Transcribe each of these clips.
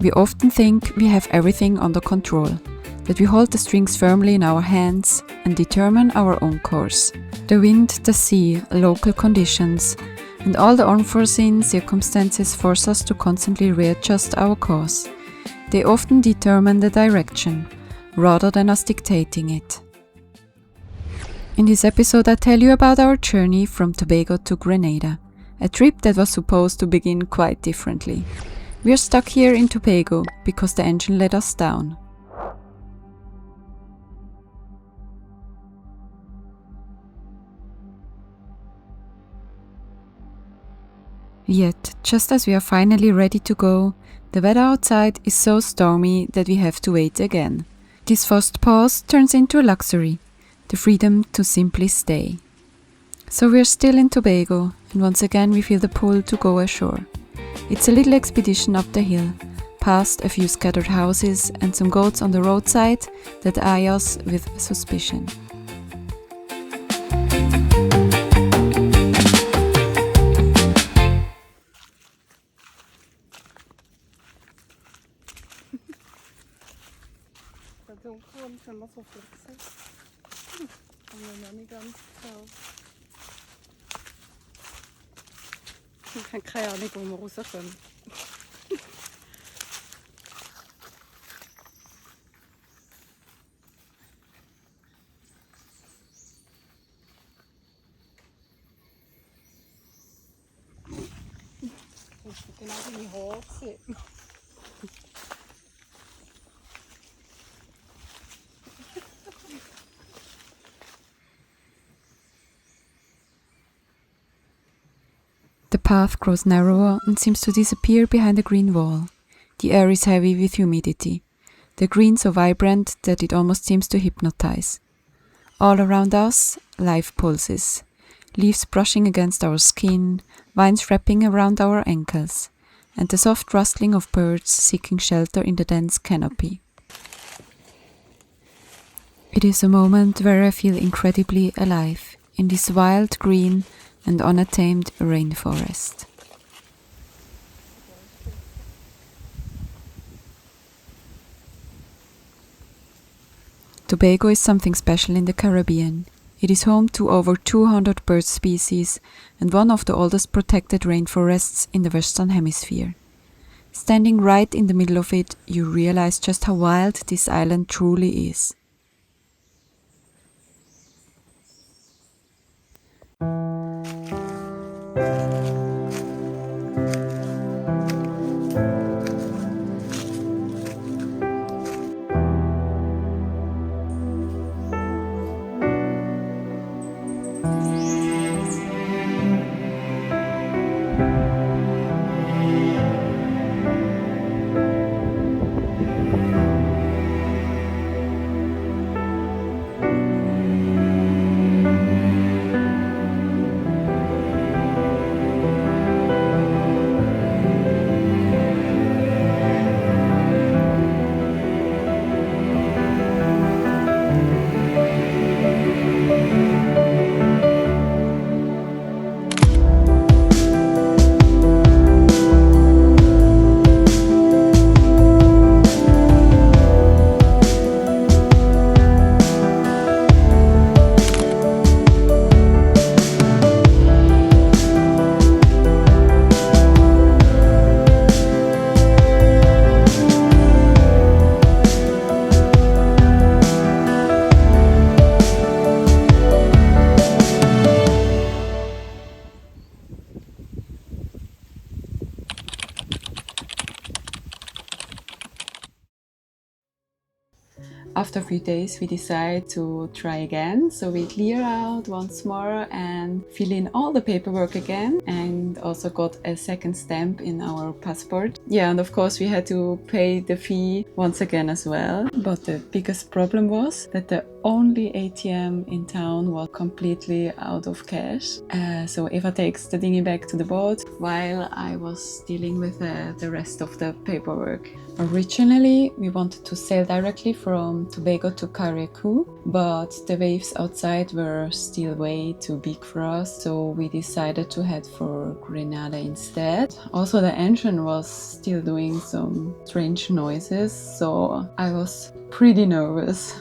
We often think we have everything under control, that we hold the strings firmly in our hands and determine our own course. The wind, the sea, local conditions, and all the unforeseen circumstances force us to constantly readjust our course. They often determine the direction, rather than us dictating it. In this episode I tell you about our journey from Tobago to Grenada, a trip that was supposed to begin quite differently. We are stuck here in Tobago because the engine let us down. Yet, just as we are finally ready to go, the weather outside is so stormy that we have to wait again. This forced pause turns into a luxury, the freedom to simply stay. So we are still in Tobago, and once again we feel the pull to go ashore. It's a little expedition up the hill, past a few scattered houses and some goats on the roadside that eye us with suspicion. Wenn man so flexen. Kann man noch nicht ganz klar. Ich habe keine Ahnung, wo wir rauskommen. Das ist genau wie meine Haare. The path grows narrower and seems to disappear behind a green wall. The air is heavy with humidity, the green so vibrant that it almost seems to hypnotize. All around us, life pulses, leaves brushing against our skin, vines wrapping around our ankles, and the soft rustling of birds seeking shelter in the dense canopy. It is a moment where I feel incredibly alive, in this wild green and untamed rainforest. Tobago is something special in the Caribbean. It is home to over 200 bird species and one of the oldest protected rainforests in the Western Hemisphere. Standing right in the middle of it, you realize just how wild this island truly is. After a few days we decide to try again, so we clear out once more and fill in all the paperwork again, and also got a second stamp in our passport. Yeah, and of course we had to pay the fee once again as well, but the biggest problem was that the only ATM in town was completely out of cash. So Eva takes the dinghy back to the boat while I was dealing with the rest of the paperwork. Originally, we wanted to sail directly from Tobago to Carriacou, but the waves outside were still way too big for us, so we decided to head for Grenada instead. Also, the engine was still doing some strange noises, so I was pretty nervous.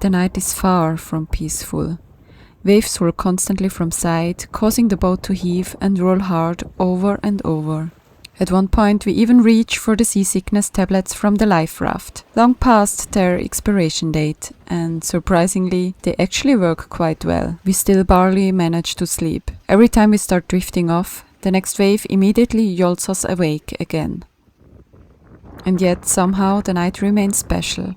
The night is far from peaceful. Waves roll constantly from side, causing the boat to heave and roll hard over and over. At one point we even reach for the seasickness tablets from the life raft, long past their expiration date, and surprisingly they actually work quite well. We still barely manage to sleep. Every time we start drifting off, the next wave immediately jolts us awake again. And yet somehow the night remains special.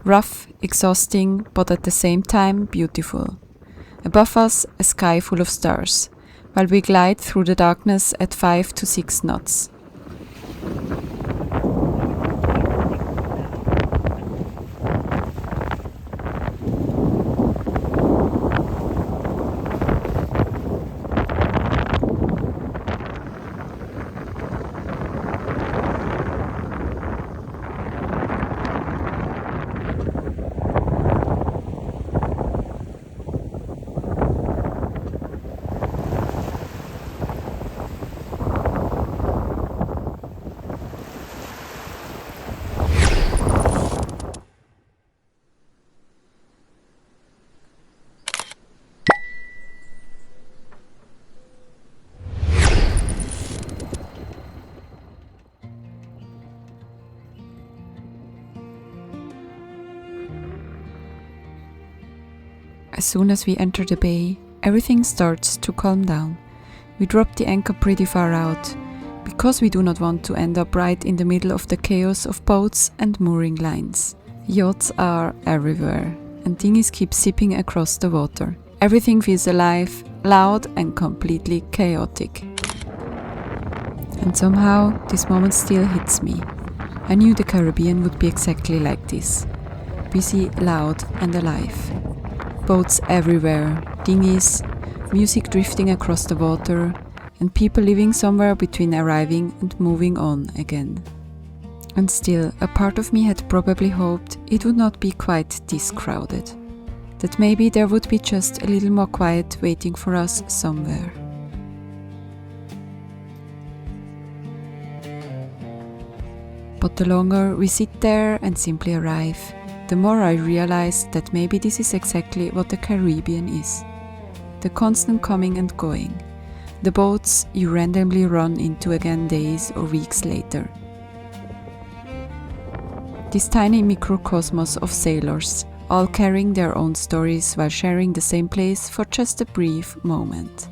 Rough, exhausting, but at the same time beautiful. Above us, a sky full of stars, while we glide through the darkness at 5 to 6 knots. As soon as we enter the bay, everything starts to calm down. We drop the anchor pretty far out, because we do not want to end up right in the middle of the chaos of boats and mooring lines. Yachts are everywhere, and dinghies keep zipping across the water. Everything feels alive, loud and completely chaotic. And somehow, this moment still hits me. I knew the Caribbean would be exactly like this. Busy, loud and alive. Boats everywhere, dinghies, music drifting across the water, and people living somewhere between arriving and moving on again. And still, a part of me had probably hoped it would not be quite this crowded. that maybe there would be just a little more quiet waiting for us somewhere. But the longer we sit there and simply arrive, the more I realize that maybe this is exactly what the Caribbean is. The constant coming and going. The boats you randomly run into again days or weeks later. This tiny microcosmos of sailors, all carrying their own stories while sharing the same place for just a brief moment.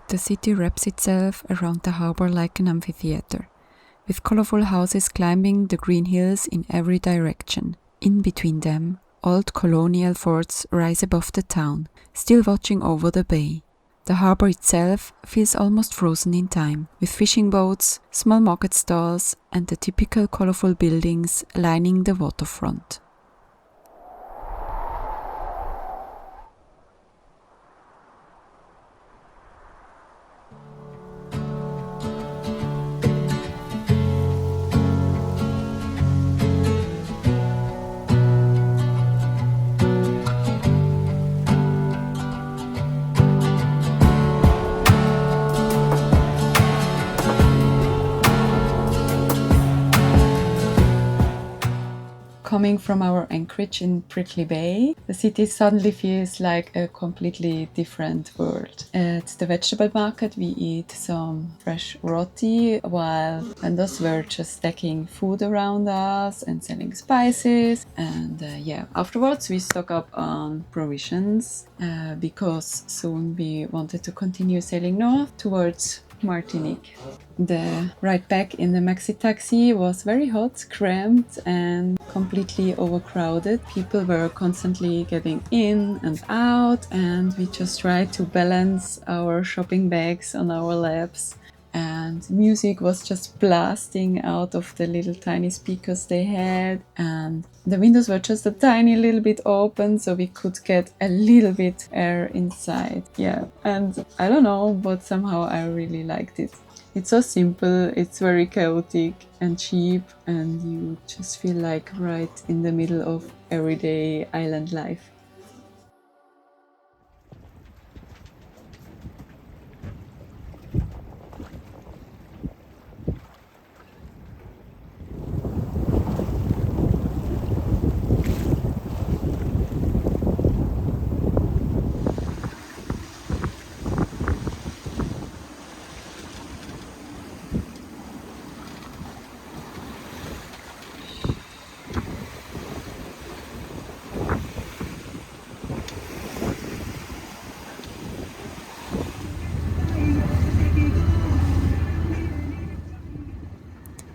The city wraps itself around the harbor like an amphitheater, with colorful houses climbing the green hills in every direction. In between them, old colonial forts rise above the town, still watching over the bay. The harbor itself feels almost frozen in time, with fishing boats, small market stalls, and the typical colorful buildings lining the waterfront. Coming from our anchorage in Prickly Bay, the city suddenly feels like a completely different world. At the vegetable market we eat some fresh roti while vendors were just stacking food around us and selling spices. And afterwards we stock up on provisions because soon we wanted to continue sailing north towards Martinique. The ride back in the maxitaxi was very hot, cramped and completely overcrowded. People were constantly getting in and out, and we just tried to balance our shopping bags on our laps. And music was just blasting out of the little tiny speakers they had, and the windows were just a tiny little bit open so we could get a little bit air inside. And I don't know, but somehow I really liked it. It's so simple, it's very chaotic and cheap, and you just feel like right in the middle of everyday island life.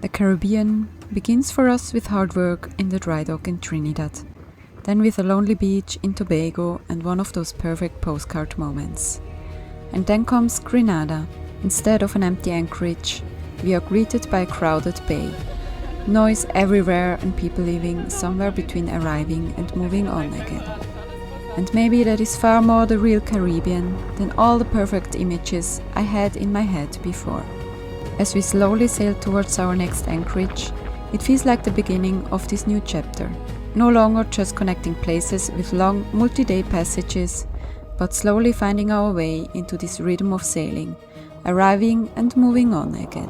The Caribbean begins for us with hard work in the dry dock in Trinidad, then with a lonely beach in Tobago and one of those perfect postcard moments. And then comes Grenada. Instead of an empty anchorage, we are greeted by a crowded bay. Noise everywhere and people living somewhere between arriving and moving on again. And maybe that is far more the real Caribbean than all the perfect images I had in my head before. As we slowly sail towards our next anchorage, it feels like the beginning of this new chapter. No longer just connecting places with long multi-day passages, but slowly finding our way into this rhythm of sailing, arriving and moving on again.